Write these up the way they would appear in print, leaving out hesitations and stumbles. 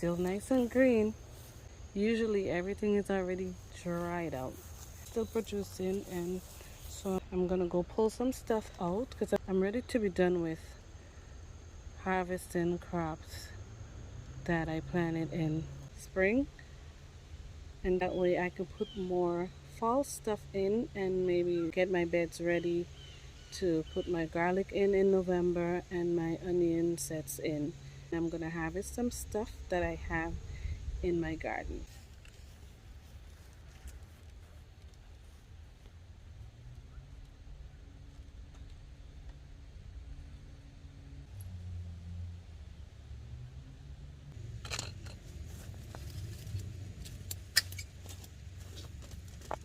still nice and green. Usually everything is already dried out. Still producing, and so I'm gonna go pull some stuff out because I'm ready to be done with harvesting crops that I planted in spring, and that way I can put more fall stuff in and maybe get my beds ready to put my garlic in November and my onion sets in. I'm gonna harvest some stuff that I have in my garden.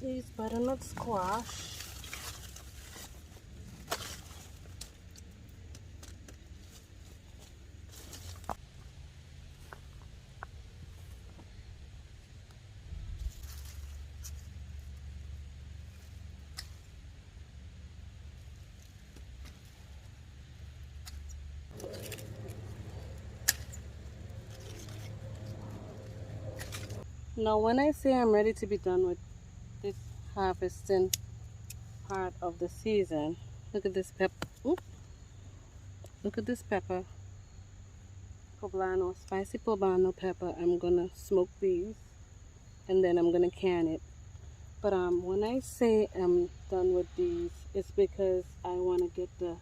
These butternut squash. Now when I say I'm ready to be done with this harvesting part of the season, look at this pepper. Look at this pepper. Poblano, spicy poblano pepper. I'm gonna smoke these and then I'm gonna can it. But when I say I'm done with these, it's because I want to get the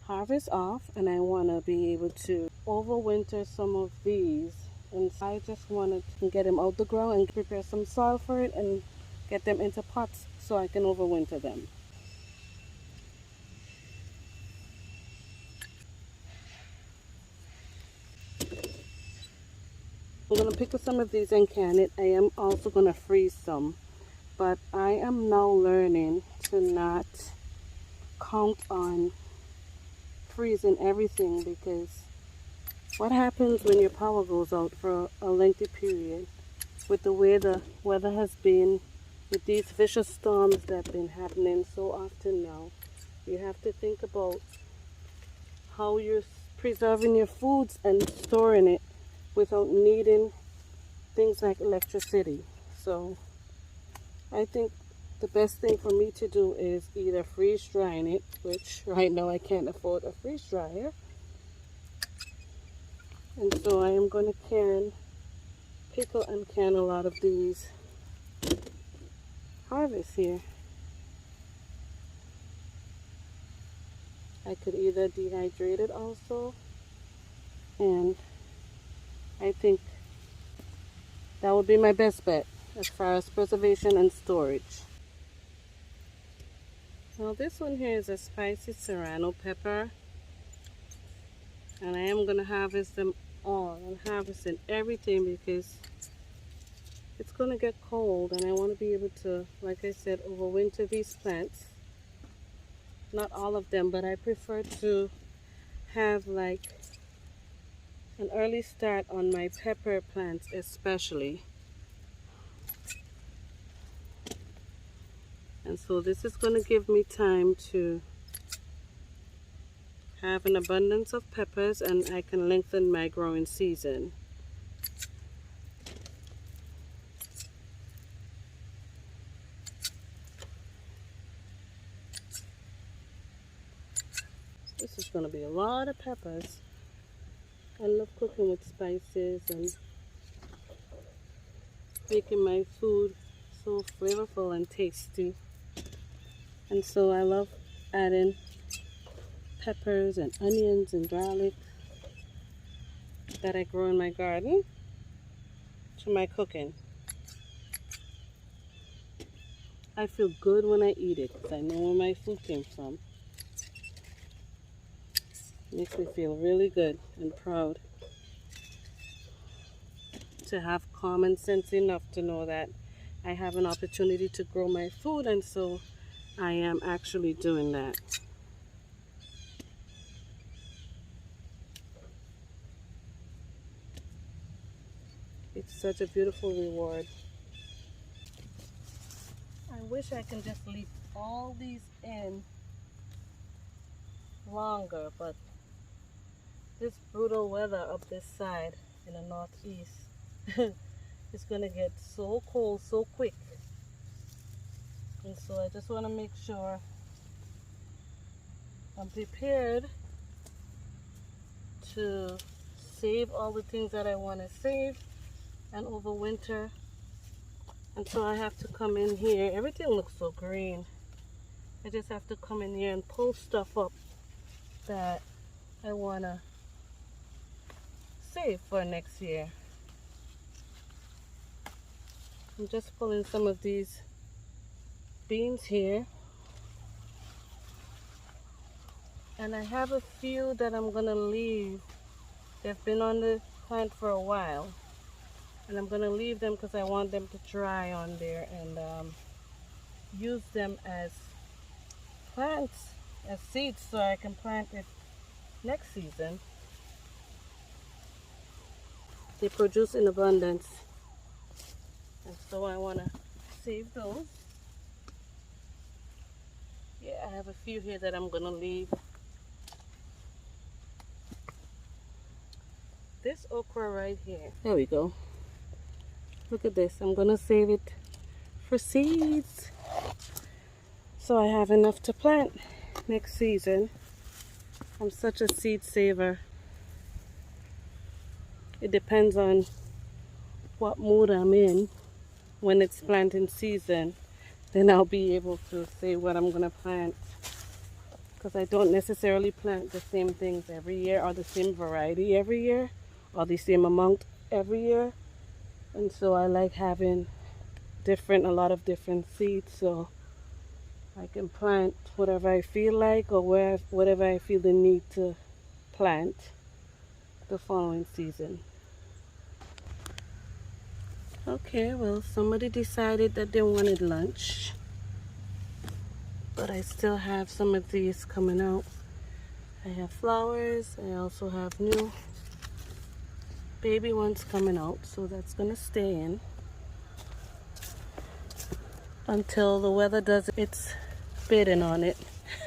harvest off and I want to be able to overwinter some of these. And so I just want to get them out the ground and prepare some soil for it and get them into pots so I can overwinter them. I'm going to pick up some of these and can it. I am also going to freeze some. But I am now learning to not count on freezing everything, because what happens when your power goes out for a lengthy period, with the way the weather has been, with these vicious storms that have been happening so often now, you have to think about how you're preserving your foods and storing it without needing things like electricity. So I think the best thing for me to do is either freeze drying it, which right now I can't afford a freeze dryer. And so I am going to pickle and can a lot of these harvests here. I could either dehydrate it also, and I think that would be my best bet as far as preservation and storage. Now this one here is a spicy Serrano pepper, and I am going to harvest them all. I'm harvesting everything because it's going to get cold and I want to be able to, like I said, overwinter these plants. Not all of them, but I prefer to have like an early start on my pepper plants especially. And so this is going to give me time to have an abundance of peppers, and I can lengthen my growing season. This is going to be a lot of peppers. I love cooking with spices and making my food so flavorful and tasty. And so I love adding peppers and onions and garlic that I grow in my garden to my cooking. I feel good when I eat it because I know where my food came from. It makes me feel really good and proud to have common sense enough to know that I have an opportunity to grow my food, and so I am actually doing that. It's such a beautiful reward. I wish I can just leave all these in longer, but this brutal weather up this side in the northeast. It's gonna get so cold so quick. And so I just want to make sure I'm prepared to save all the things that I want to save and over winter. And so I have to come in here. Everything looks so green. I just have to come in here and pull stuff up that I want to save for next year. I'm just pulling some of these beans here. And I have a few that I'm going to leave. They've been on the plant for a while. And I'm going to leave them because I want them to dry on there and use them as plants, as seeds, so I can plant it next season. They produce in abundance. And so I want to save those. Yeah, I have a few here that I'm going to leave. This okra right here. There we go. Look at this. I'm going to save it for seeds. So I have enough to plant next season. I'm such a seed saver. It depends on what mood I'm in. When it's planting season, then I'll be able to say what I'm going to plant. Because I don't necessarily plant the same things every year or the same variety every year or the same amount every year. And so I like having a lot of different seeds, so I can plant whatever I feel like or whatever I feel the need to plant the following season. Okay, well, somebody decided that they wanted lunch, but I still have some of these coming out. I have flowers. I also have new baby ones coming out, so that's gonna stay in until the weather does its bidding on it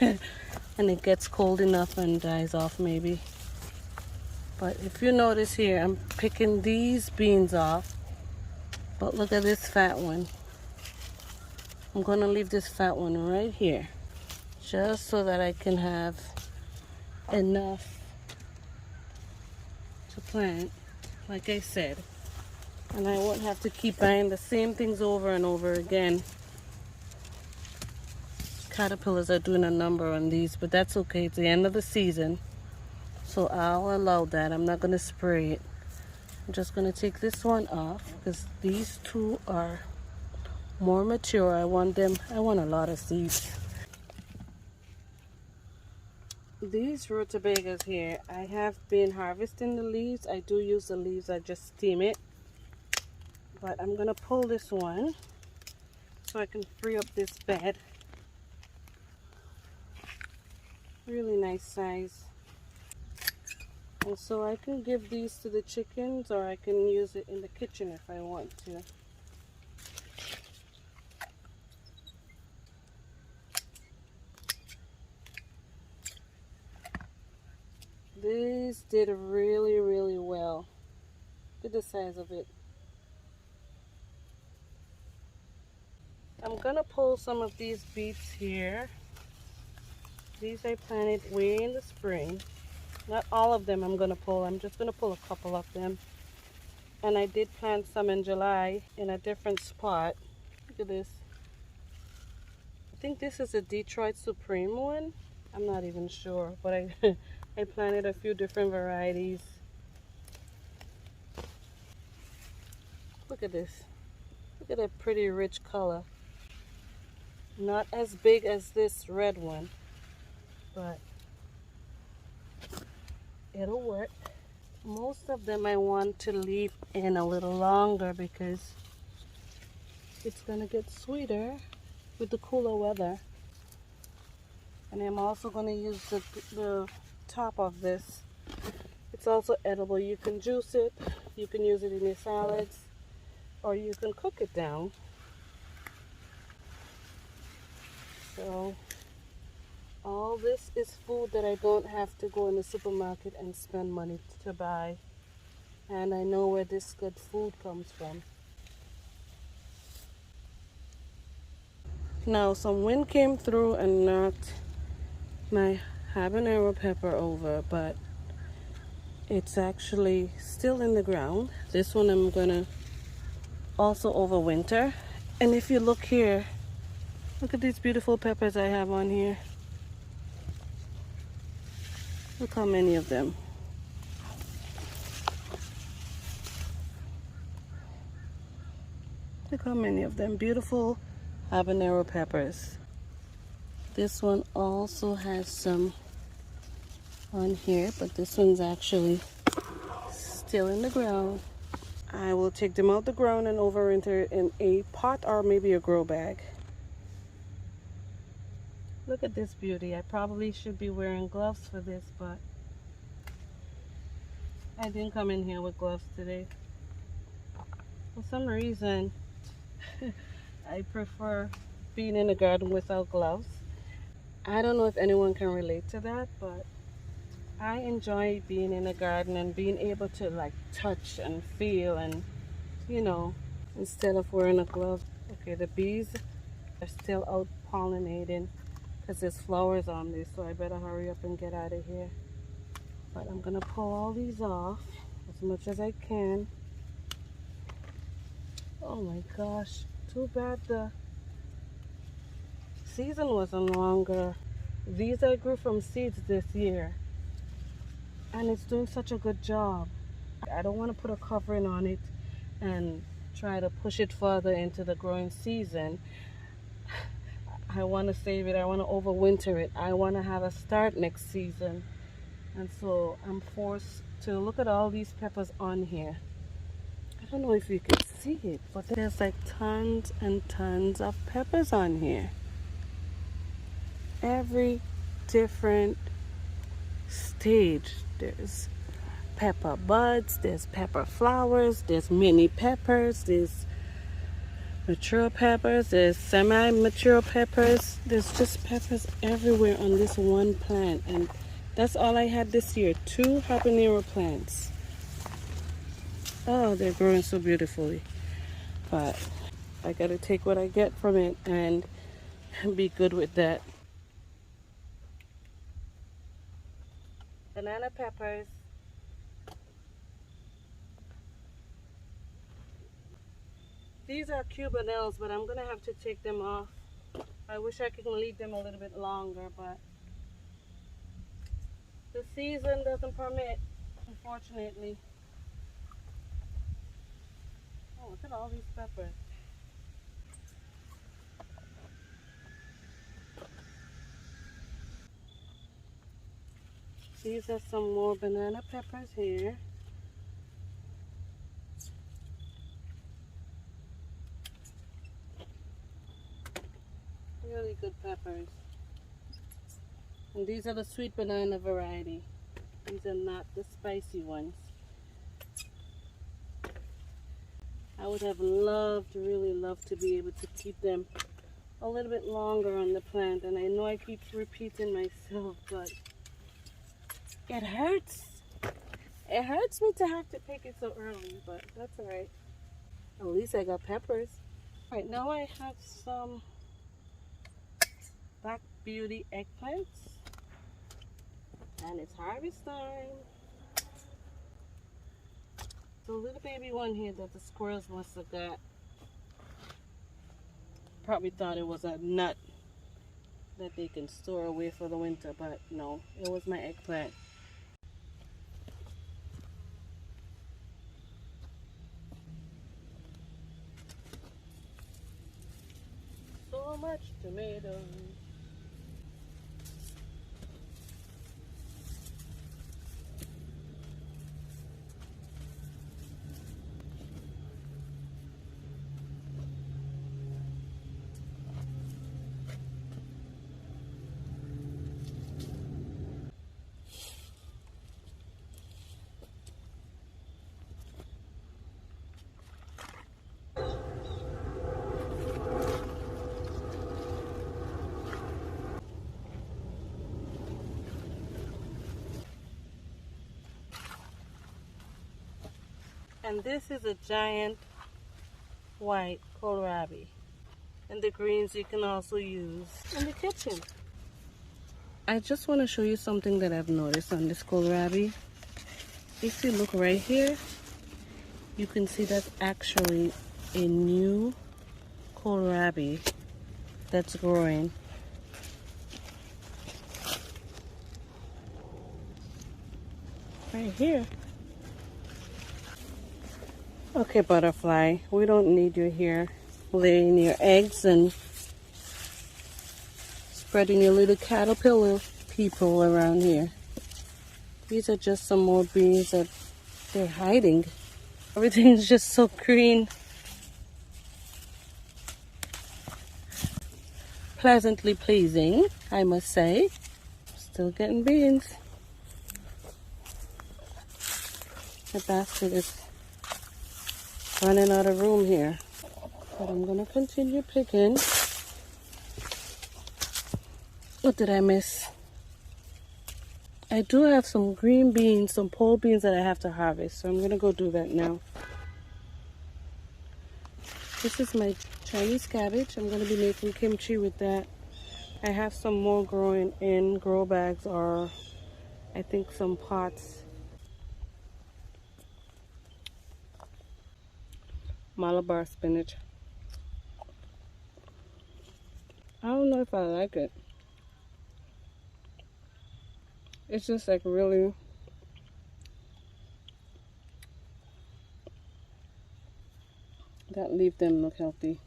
and it gets cold enough and dies off maybe. But if you notice here, I'm picking these beans off, but look at this fat one. I'm gonna leave this fat one right here just so that I can have enough to plant, like I said, and I won't have to keep buying the same things over and over again. Caterpillars are doing a number on these, but that's okay. It's the end of the season, so I'll allow that. I'm not going to spray it. I'm just going to take this one off because these two are more mature. I want a lot of seeds. These rutabagas here, I have been harvesting the leaves. I do use the leaves, I just steam it. But I'm going to pull this one so I can free up this bed. Really nice size. And so I can give these to the chickens, or I can use it in the kitchen if I want to. This did really, really well. Look at the size of it. I'm gonna pull some of these beets here. These I planted way in the spring. Not all of them I'm gonna pull. I'm just gonna pull a couple of them. And I did plant some in July in a different spot. Look at this. I think this is a Detroit Supreme one. I'm not even sure, but I planted a few different varieties. Look at this. Look at that pretty rich color. Not as big as this red one, but it'll work. Most of them I want to leave in a little longer because it's gonna get sweeter with the cooler weather. And I'm also gonna use the top of this. It's also edible. You can juice it, you can use it in your salads, or you can cook it down. So all this is food that I don't have to go in the supermarket and spend money to buy. and I know where this good food comes from. Now some wind came through and knocked my habanero pepper over, but it's actually still in the ground. This one I'm gonna also overwinter. And if you look here, look at these beautiful peppers I have on here. Look how many of them. Look how many of them. Beautiful habanero peppers. This one also has some on here, but this one's actually still in the ground. I will take them out the ground and overwinter it in a pot or maybe a grow bag. Look at this beauty. I probably should be wearing gloves for this, but I didn't come in here with gloves today. For some reason, I prefer being in the garden without gloves. I don't know if anyone can relate to that, but I enjoy being in the garden and being able to like touch and feel and, you know, instead of wearing a glove. Okay, the bees are still out pollinating because there's flowers on this, so I better hurry up and get out of here. But I'm gonna pull all these off as much as I can. Oh my gosh, too bad the season wasn't longer. These I grew from seeds this year, and it's doing such a good job. I don't want to put a covering on it and try to push it further into the growing season. I want to save it. I want to overwinter it. I want to have a start next season. And so I'm forced to look at all these peppers on here. I don't know if you can see it, but there's like tons and tons of peppers on here. Every different stage. There's pepper buds, there's pepper flowers, there's mini peppers, there's mature peppers, there's semi-mature peppers. There's just peppers everywhere on this one plant, and that's all I had this year. 2 habanero plants. Oh, they're growing so beautifully, but I gotta take what I get from it and be good with that. Banana peppers. These are cubanelles, but I'm gonna have to take them off. I wish I could leave them a little bit longer, but the season doesn't permit, unfortunately. Oh, look at all these peppers. These are some more banana peppers here. Really good peppers. And these are the sweet banana variety. These are not the spicy ones. I would have loved, really loved to be able to keep them a little bit longer on the plant. And I know I keep repeating myself, but it hurts. It hurts me to have to pick it so early, but that's alright. At least I got peppers. Alright, now I have some Black Beauty eggplants, and it's harvest time. The little baby one here that the squirrels must have got. Probably thought it was a nut that they can store away for the winter, but no, it was my eggplant. So much tomatoes. And this is a giant white kohlrabi. And the greens you can also use in the kitchen. I just want to show you something that I've noticed on this kohlrabi. If you look right here, you can see that's actually a new kohlrabi that's growing. Right here. Okay, butterfly, we don't need you here laying your eggs and spreading your little caterpillar people around here. These are just some more beans that they're hiding. Everything's just so green. Pleasantly pleasing, I must say. Still getting beans. The basket is running out of room here. But I'm gonna continue picking. What did I miss? I do have some green beans, some pole beans that I have to harvest, so I'm gonna go do that now. This is my Chinese cabbage. I'm gonna be making kimchi with that. I have some more growing in grow bags, or I think some pots. Malabar spinach. I don't know if I like it. It's just like really that leaf didn't look healthy.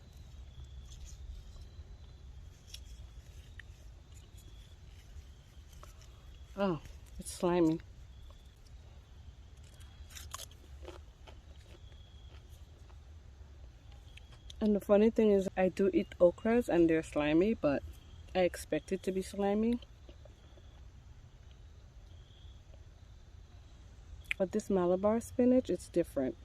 Oh, it's slimy. And the funny thing is, I do eat okras and they're slimy, but I expect it to be slimy. But this Malabar spinach, it's different.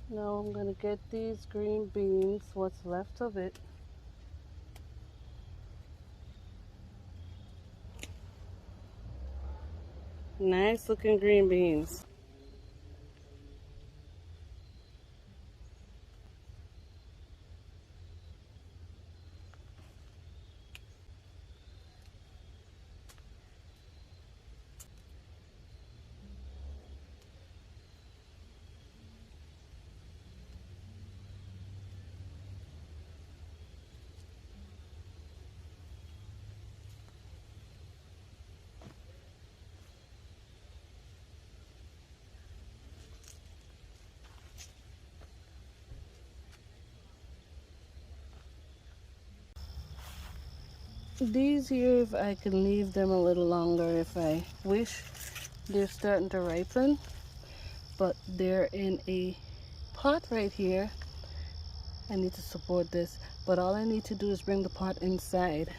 Now I'm gonna get these green beans, what's left of it. Nice looking green beans. These here, if I can leave them a little longer if I wish. They're starting to ripen, but they're in a pot right here. I need to support this, but all I need to do is bring the pot inside.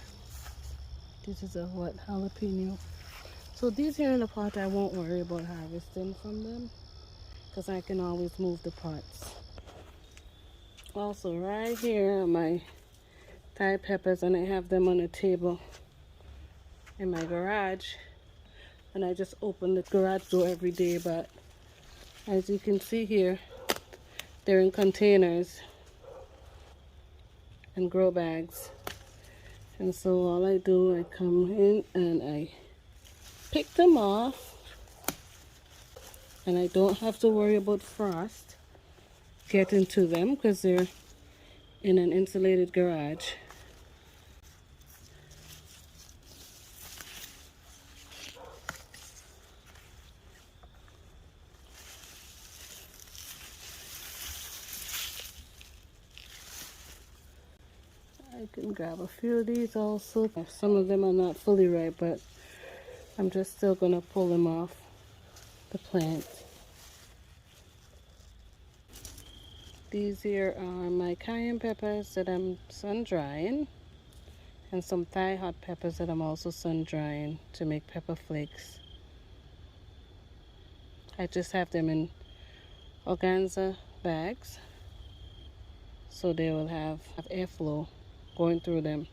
This is a what, jalapeno. So these here in the pot, I won't worry about harvesting from them because I can always move the pots. Also right here are my Thai peppers, and I have them on a table in my garage, and I just open the garage door every day. But as you can see here, they're in containers and grow bags, and so all I do, I come in and I pick them off, and I don't have to worry about frost getting to them because they're in an insulated garage. I can grab a few of these also. Some of them are not fully ripe, but I'm just still gonna pull them off the plant. These here are my cayenne peppers that I'm sun drying. and some Thai hot peppers that I'm also sun drying to make pepper flakes. I just have them in organza bags so they will have airflow going through them.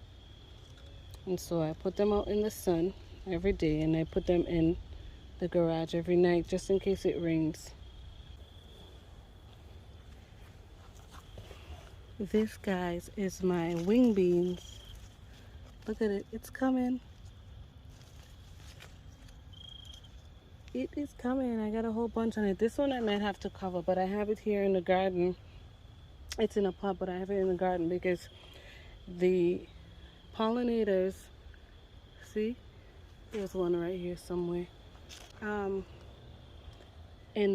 And so I put them out in the sun every day, and I put them in the garage every night just in case it rains. This, guys, is my wing beans. Look at it, it's coming. It is coming. I got a whole bunch on it. This one I might have to cover, but I have it here in the garden. It's in a pot, but I have it in the garden because the pollinators, see, there's one right here somewhere, in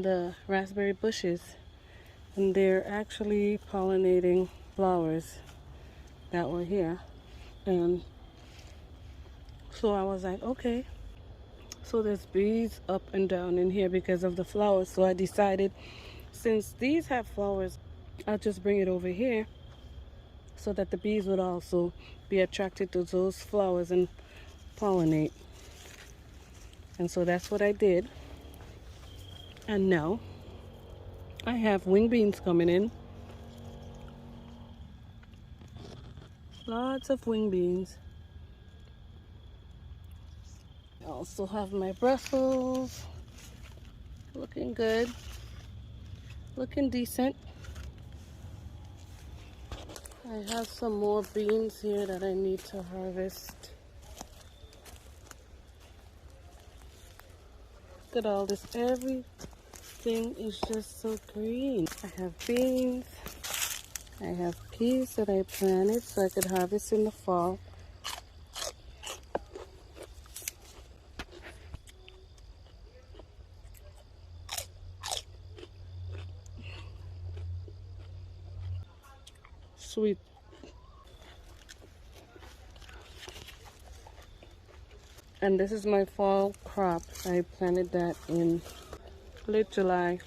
the raspberry bushes, and they're actually pollinating flowers that were here. And so I was like, okay, so there's bees up and down in here because of the flowers. So I decided, since these have flowers, I'll just bring it over here so that the bees would also be attracted to those flowers and pollinate. And so that's what I did. And now I have wing beans coming in. Lots of wing beans. I also have my Brussels. Looking good. Looking decent. I have some more beans here that I need to harvest. Look at all this. Everything is just so green. I have beans. I have peas that I planted so I could harvest in the fall. Sweet. And this is my fall crop. I planted that in late July.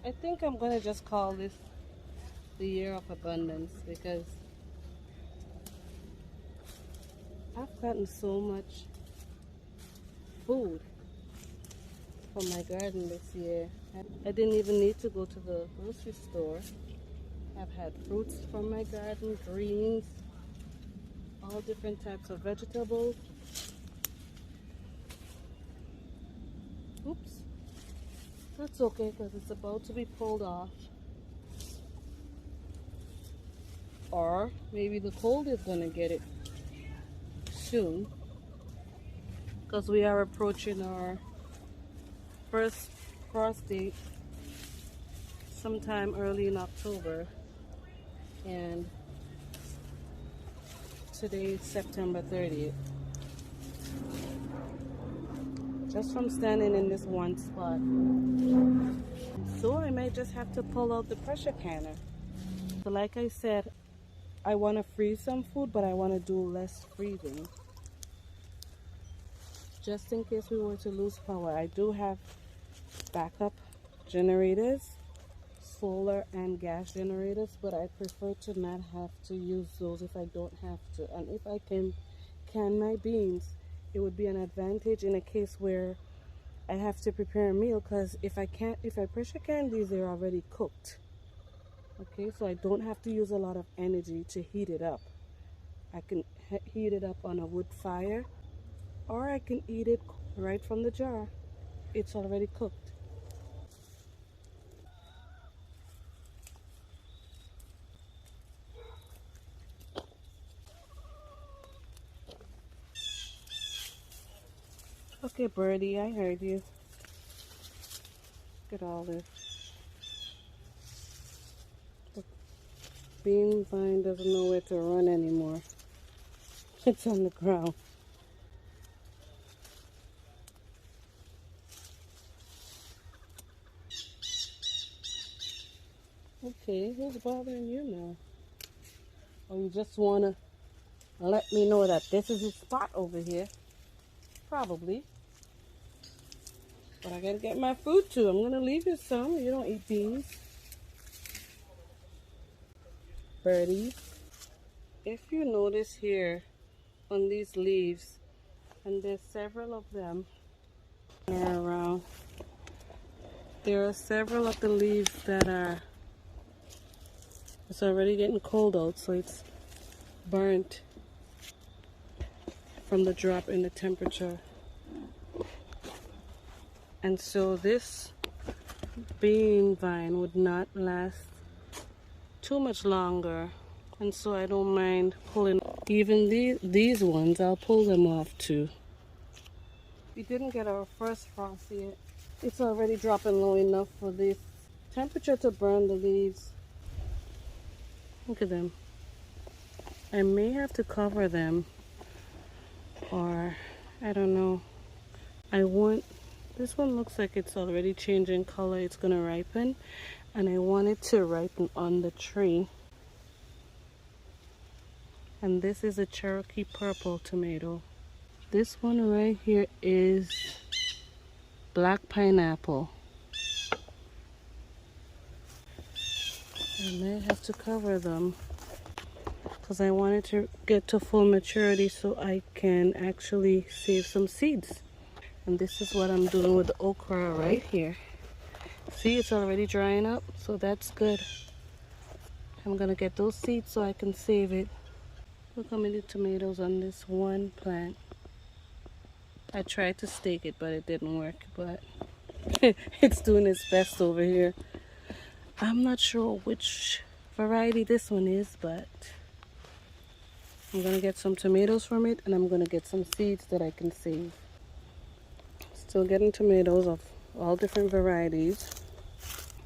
I think I'm gonna just call this the year of abundance because I've gotten so much food from my garden this year. I didn't even need to go to the grocery store. I've had fruits from my garden, greens, all different types of vegetables. Oops. That's okay because it's about to be pulled off. Or maybe the cold is going to get it soon because we are approaching our first frost date sometime early in October, and today is September 30th. Just from standing in this one spot. So I may just have to pull out the pressure canner. So like I said, I want to freeze some food, but I want to do less freezing. Just in case we were to lose power. I do have backup generators, solar and gas generators, but I prefer to not have to use those if I don't have to. And if I can my beans, it would be an advantage in a case where I have to prepare a meal, because if I pressure can these, they're already cooked. Okay, so I don't have to use a lot of energy to heat it up. I can heat it up on a wood fire, or I can eat it right from the jar. It's already cooked. Okay, birdie, I heard you. Look at all this. The bean vine doesn't know where to run anymore. It's on the ground. Okay, who's bothering you now? Or you just want to let me know that this is a spot over here? Probably. But I gotta get my food too. I'm gonna leave you some. You don't eat beans. Birdie. If you notice here on these leaves, and there's several of them around, there are several of the leaves that are, it's already getting cold out, so it's burnt from the drop in the temperature. And so this bean vine would not last too much longer, and so I don't mind pulling even these ones. I'll pull them off too. We didn't get our first frost yet. It's already dropping low enough for this temperature to burn the leaves. Look at them. I may have to cover them, or I don't know. This one looks like it's already changing color. It's gonna ripen, and I want it to ripen on the tree. And this is a Cherokee purple tomato. This one right here is black pineapple. I may have to cover them because I want it to get to full maturity so I can actually save some seeds. And this is what I'm doing with the okra right here. See, it's already drying up, so that's good. I'm gonna get those seeds so I can save it. Look how many tomatoes on this one plant. I tried to stake it, but it didn't work. But it's doing its best over here. I'm not sure which variety this one is, but I'm gonna get some tomatoes from it, and I'm gonna get some seeds that I can save. Still getting tomatoes of all different varieties.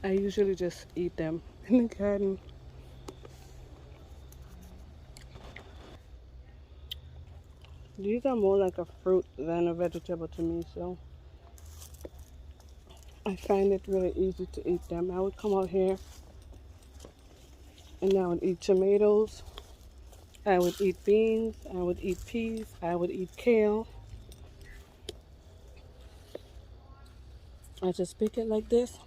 I usually just eat them in the garden. These are more like a fruit than a vegetable to me, so I find it really easy to eat them. I would come out here and I would eat tomatoes, I would eat beans, I would eat peas, I would eat kale. I just pick it like this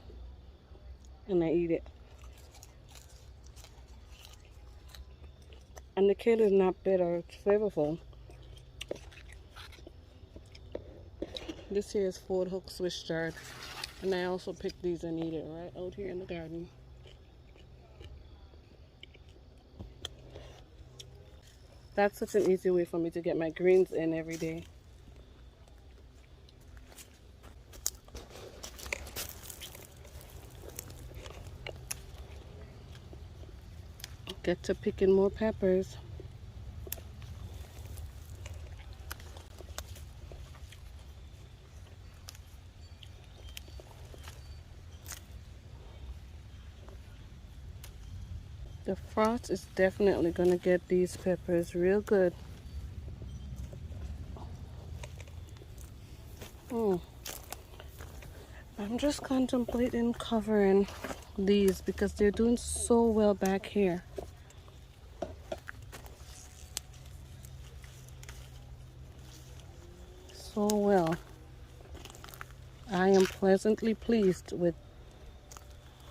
and I eat it. And the kale is not bitter, it's flavorful. This here is Ford Hook Swiss chard, and I also pick these and eat it right out here in the garden. That's such an easy way for me to get my greens in every day. Get to picking more peppers. The frost is definitely going to get these peppers real good. I'm just contemplating covering these because they're doing so well back here. So well. I am pleasantly pleased with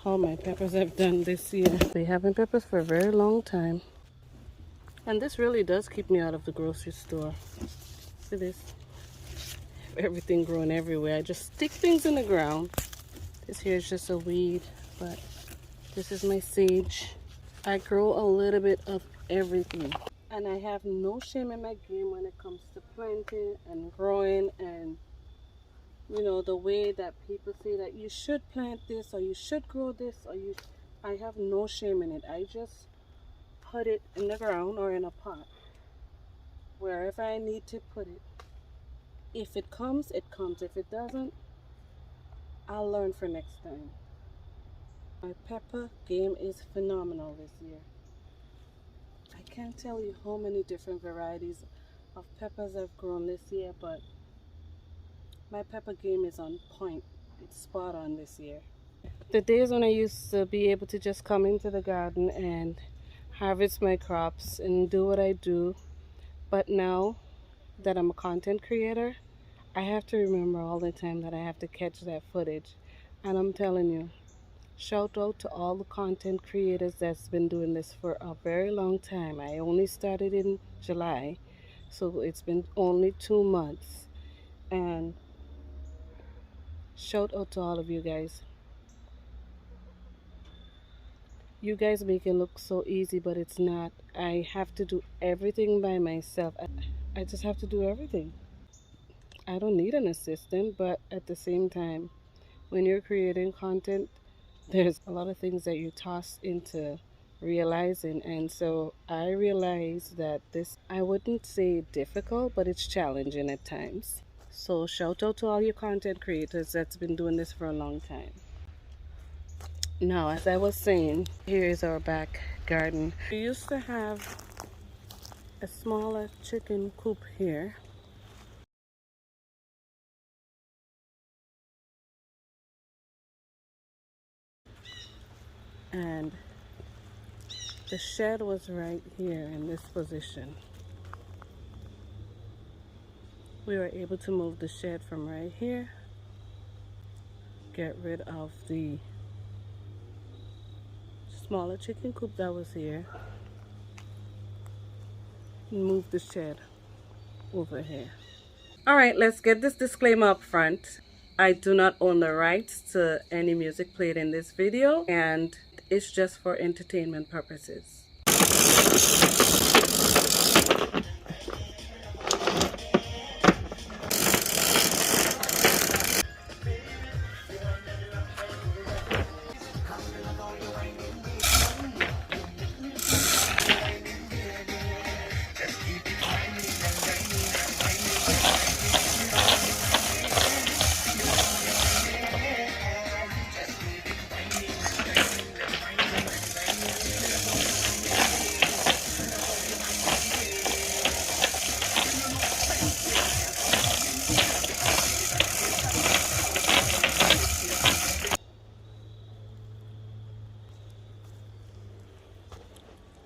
how my peppers have done this year. They haven't peppers for a very long time. And this really does keep me out of the grocery store. Look at this. Everything growing everywhere. I just stick things in the ground. This here is just a weed, but this is my sage. I grow a little bit of everything. And I have no shame in my game when it comes to planting and growing, and you know, the way that people say that you should plant this or you should grow this or I have no shame in it. I just put it in the ground or in a pot, wherever I need to put it. If it comes, it comes. If it doesn't, I'll learn for next time. My pepper game is phenomenal this year. I can't tell you how many different varieties of peppers I've grown this year, but my pepper game is on point. It's spot on this year. The days when I used to be able to just come into the garden and harvest my crops and do what I do, but now that I'm a content creator, I have to remember all the time that I have to catch that footage. And I'm telling you, Shout out to all the content creators that's been doing this for a very long time. I only started in July, so it's been only 2 months. And shout out to all of you guys. You guys make it look so easy, but it's not. I have to do everything by myself. I just have to do everything. I don't need an assistant, but at the same time, when you're creating content, there's a lot of things that you toss into realizing. And so I realized that this, I wouldn't say difficult, but it's challenging at times. So shout out to all your content creators that's been doing this for a long time. Now, as I was saying, here is our back garden. We used to have a smaller chicken coop here. And the shed was right here in this position. We were able to move the shed from right here, get rid of the smaller chicken coop that was here, and move the shed over here. Alright, let's get this disclaimer up front. I do not own the rights to any music played in this video, and it's just for entertainment purposes.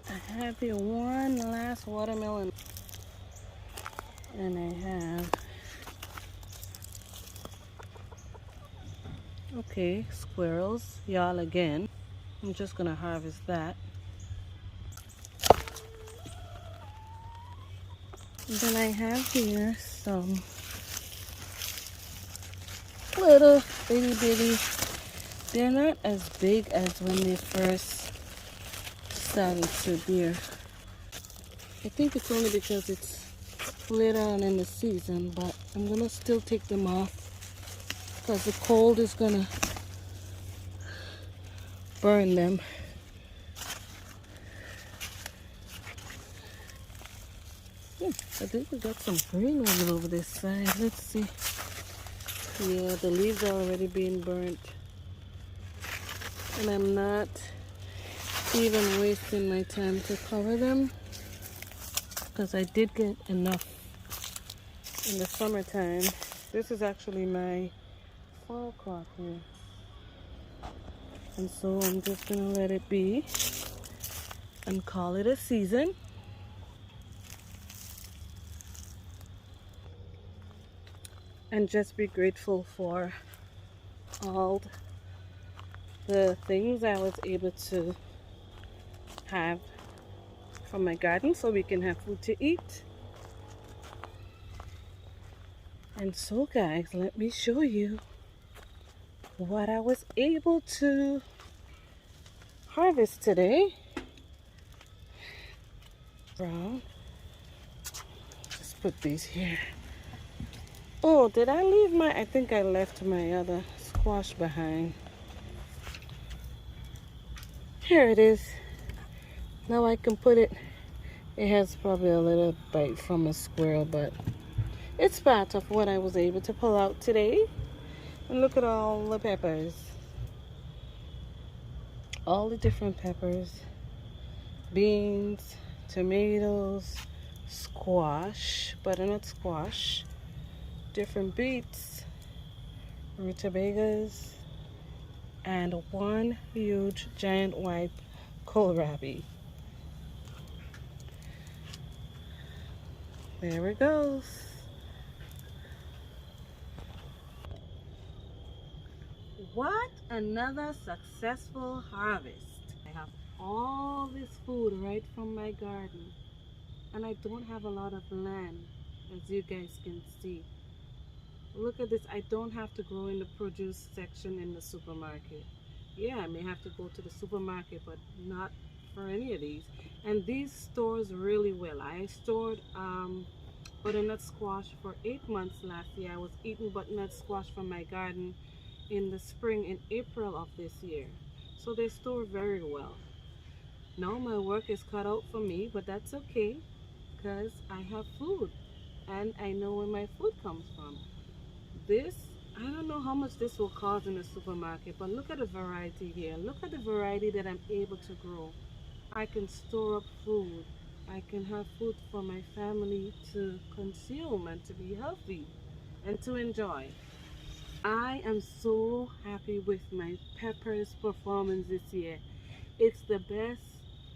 I have here one last watermelon, and I have, okay, squirrels, y'all again. I'm just gonna harvest that. And then I have here some little bitty bitty. They're not as big as when they first started to bear. I think it's only because it's later on in the season, but I'm gonna still take them off because the cold is gonna burn them. I think we got some green ones over this side. Let's see. Yeah, the leaves are already being burnt. And I'm not even wasting my time to cover them because I did get enough in the summertime. This is actually my fall crop here. And so I'm just gonna let it be and call it a season. And just be grateful for all the things I was able to have from my garden so we can have food to eat. And so guys, let me show you what I was able to harvest today. Brown. Just put these here. Oh, did I leave my, I think I left my other squash behind. Here it is. Now I can put it, it has probably a little bite from a squirrel, but it's part of what I was able to pull out today. And look at all the peppers. All the different peppers. Beans, tomatoes, squash, butternut squash, different beets, rutabagas, and one huge giant white kohlrabi. There it goes. What another successful harvest. I have all this food right from my garden, and I don't have a lot of land, as you guys can see. Look at this. I don't have to go in the produce section in the supermarket. Yeah, I may have to go to the supermarket, but not for any of these. And these stores really well. I stored butternut squash for 8 months last year. I was eating butternut squash from my garden in the spring, in April of this year. So they store very well. Now my work is cut out for me, but that's okay because I have food and I know where my food comes from. This, I don't know how much this will cost in the supermarket, but look at the variety here. Look at the variety that I'm able to grow. I can store up food. I can have food for my family to consume and to be healthy and to enjoy. I am so happy with my peppers performance this year. It's the best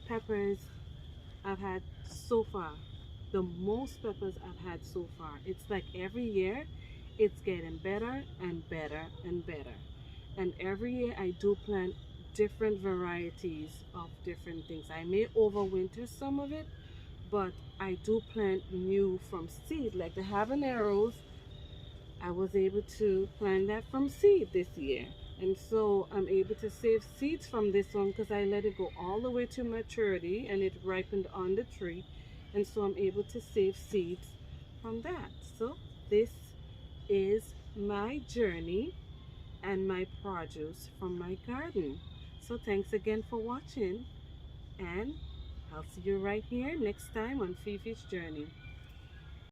peppers I've had so far. The most peppers I've had so far. It's like every year it's getting better and better and better. And every year I do plant different varieties of different things. I may overwinter some of it, but I do plant new from seed, like the habaneros. I was able to plant that from seed this year. And so I'm able to save seeds from this one because I let it go all the way to maturity and it ripened on the tree. And so I'm able to save seeds from that. So this is my journey and my produce from my garden. So thanks again for watching, and I'll see you right here next time on Fifi's Journey.